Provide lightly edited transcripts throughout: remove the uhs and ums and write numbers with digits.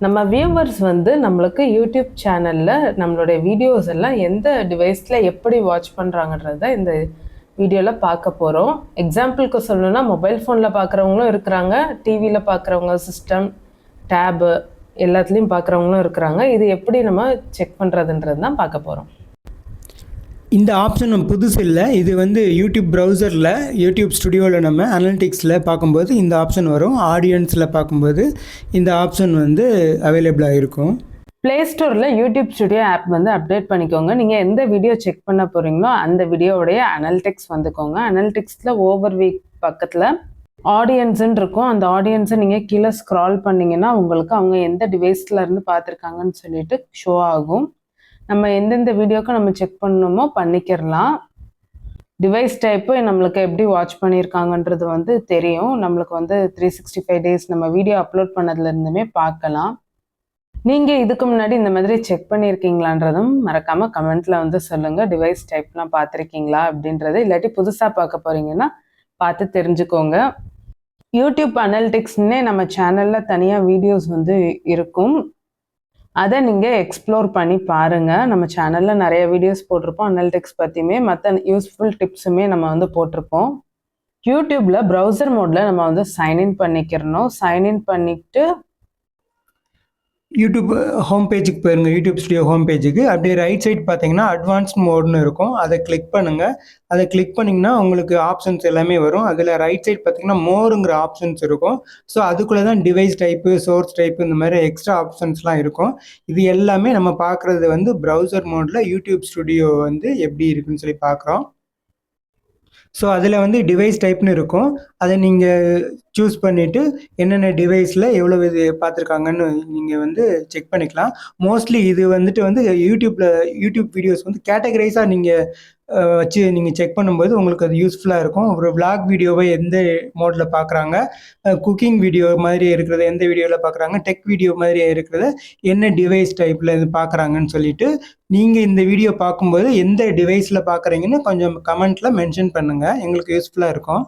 நம்ம வியூவர்ஸ் வந்து நம்மளுக்கு யூடியூப் சேனலில் நம்மளுடைய வீடியோஸ் எல்லாம் எந்த டிவைஸில் எப்படி வாட்ச் பண்ணுறாங்கன்றத இந்த வீடியோவில் பார்க்க போகிறோம். எக்ஸாம்பிளுக்கு சொல்லணும்னா மொபைல் ஃபோனில் பார்க்குறவங்களும் இருக்கிறாங்க, டிவியில் பார்க்குறவங்க, சிஸ்டம், டேபு எல்லாத்துலேயும் பார்க்குறவங்களும் இருக்கிறாங்க. இது எப்படி நம்ம செக் பண்ணுறதுன்றது தான் பார்க்க போகிறோம். இந்த ஆப்ஷன் நம்ம புதுசு இல்லை. இது வந்து யூடியூப் ப்ரௌசரில் யூடியூப் ஸ்டுடியோவில் நம்ம அனலிட்டிக்ஸில் பார்க்கும்போது இந்த ஆப்ஷன் வரும். ஆடியன்ஸில் பார்க்கும்போது இந்த ஆப்ஷன் வந்து அவைலபிளாக இருக்கும். ப்ளே ஸ்டோரில் யூடியூப் ஸ்டுடியோ ஆப் வந்து அப்டேட் பண்ணிக்கோங்க. நீங்கள் எந்த வீடியோ செக் பண்ண போகிறீங்களோ அந்த வீடியோவுடைய அனலிட்டிக்ஸ் வந்துக்கோங்க. அனலிட்டிக்ஸில் ஓவர் வீக் பக்கத்தில் ஆடியன்ஸுன்னு இருக்கும். அந்த ஆடியன்ஸை நீங்கள் கீழே ஸ்க்ரால் பண்ணிங்கன்னா உங்களுக்கு அவங்க எந்த டிவைஸில் இருந்து பார்த்துருக்காங்கன்னு சொல்லிட்டு ஷோ ஆகும். நம்ம எந்தெந்த வீடியோக்கு நம்ம செக் பண்ணணுமோ பண்ணிக்கிறலாம். டிவைஸ் டைப்பு நம்மளுக்கு எப்படி வாட்ச் பண்ணியிருக்காங்கன்றது வந்து தெரியும். நம்மளுக்கு வந்து 365 டேஸ் நம்ம வீடியோ அப்லோட் பண்ணதுலேருந்துமே பார்க்கலாம். நீங்கள் இதுக்கு முன்னாடி இந்த மாதிரி செக் பண்ணியிருக்கீங்களான்றதும் மறக்காமல் கமெண்ட்டில் வந்து சொல்லுங்கள். டிவைஸ் டைப்லாம் பார்த்துருக்கீங்களா அப்படின்றது, இல்லாட்டி புதுசாக பார்க்க போகிறீங்கன்னா பார்த்து தெரிஞ்சுக்கோங்க. யூடியூப் அனலிட்டிக்ஸ்னே நம்ம சேனலில் தனியாக வீடியோஸ் வந்து இருக்கும். அதை நீங்கள் எக்ஸ்ப்ளோர் பண்ணி பாருங்கள். நம்ம சேனலில் நிறைய வீடியோஸ் போட்டிருப்போம் அனலிட்டிக்ஸ் பற்றியுமே, மற்ற யூஸ்ஃபுல் டிப்ஸுமே நம்ம வந்து போட்டிருப்போம். யூடியூப்பில் ப்ரௌசர் மோடில் நம்ம வந்து சைன்இன் பண்ணிக்கிறணும். சைன்இன் பண்ணிவிட்டு யூடியூப் ஹோம் பேஜுக்கு போயிருங்க. யூடியூப் ஸ்டுடியோ ஹோம் பேஜுக்கு அப்படியே ரைட் சைட் பார்த்தீங்கன்னா அட்வான்ஸ்ட் மோட்னு இருக்கும். அதை கிளிக் பண்ணுங்கள். அதை கிளிக் பண்ணிங்கன்னா உங்களுக்கு ஆப்ஷன்ஸ் எல்லாமே வரும். அதில் ரைட் சைட் பார்த்தீங்கன்னா மோருங்கிற ஆப்ஷன்ஸ் இருக்கும். ஸோ அதுக்குள்ளே தான் டிவைஸ் டைப்பு, சோர்ஸ் டைப்பு, இந்த மாதிரி எக்ஸ்ட்ரா ஆப்ஷன்ஸ்லாம் இருக்கும். இது எல்லாமே நம்ம பார்க்குறது வந்து ப்ரௌசர் மோடில் யூடியூப் ஸ்டுடியோ வந்து எப்படி இருக்குன்னு சொல்லி பார்க்குறோம். ஸோ அதில் வந்து டிவைஸ் டைப்னு இருக்கும். அதை நீங்கள் சூஸ் பண்ணிவிட்டு என்னென்ன டிவைஸில் எவ்வளோ இது பார்த்துருக்காங்கன்னு நீங்கள் வந்து செக் பண்ணிக்கலாம். மோஸ்ட்லி இது வந்துட்டு வந்து யூடியூப் வீடியோஸ் வந்து கேட்டகரைஸாக நீங்கள் வச்சு நீங்கள் செக் பண்ணும்போது உங்களுக்கு அது யூஸ்ஃபுல்லாக இருக்கும். ஒரு விளாக் வீடியோவை எந்த மோடில் பார்க்குறாங்க, குக்கிங் வீடியோ மாதிரி இருக்கிறத எந்த வீடியோவில் பார்க்குறாங்க, டெக் வீடியோ மாதிரி இருக்கிறத என்ன டிவைஸ் டைப்பில் இது பார்க்குறாங்கன்னு சொல்லிட்டு நீங்கள் இந்த வீடியோ பார்க்கும்போது எந்த டிவைஸில் பார்க்குறீங்கன்னு கொஞ்சம் கமெண்ட்டில் மென்ஷன் பண்ணுங்கள். எங்களுக்கு யூஸ்ஃபுல்லாக இருக்கும்.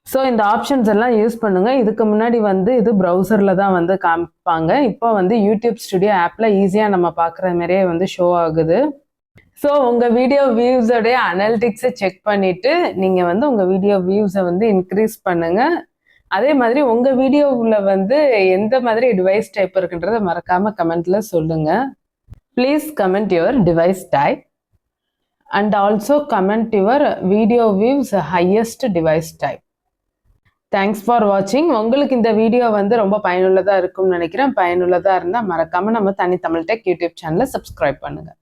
ஸோ இந்த ஆப்ஷன்ஸ் எல்லாம் யூஸ் பண்ணுங்கள். இதுக்கு முன்னாடி வந்து இது ப்ரௌசரில் தான் வந்து காமிப்பாங்க. இப்போ வந்து யூடியூப் ஸ்டுடியோ ஆப்பில் ஈஸியாக நம்ம பார்க்குற மாதிரியே வந்து ஷோ ஆகுது. ஸோ உங்கள் வீடியோ வியூஸோடைய அனலிட்டிக்ஸை செக் பண்ணிவிட்டு நீங்கள் வந்து உங்கள் வீடியோ வியூஸை வந்து இன்க்ரீஸ் பண்ணுங்கள். அதே மாதிரி உங்கள் வீடியோவில் வந்து எந்த மாதிரி டிவைஸ் டைப் இருக்குன்றதை மறக்காமல் கமெண்ட்டில் சொல்லுங்கள். Please comment your device type and also comment your video views highest device type. Thanks for வாட்சிங். உங்களுக்கு இந்த வீடியோ வந்து ரொம்ப பயனுள்ளதாக இருக்கும்னு நினைக்கிறேன். பயனுள்ளதாக இருந்தால் மறக்காமல் நம்ம தனி தமிழ் டெக் யூடியூப் சேனலை சப்ஸ்கிரைப் பண்ணுங்கள்.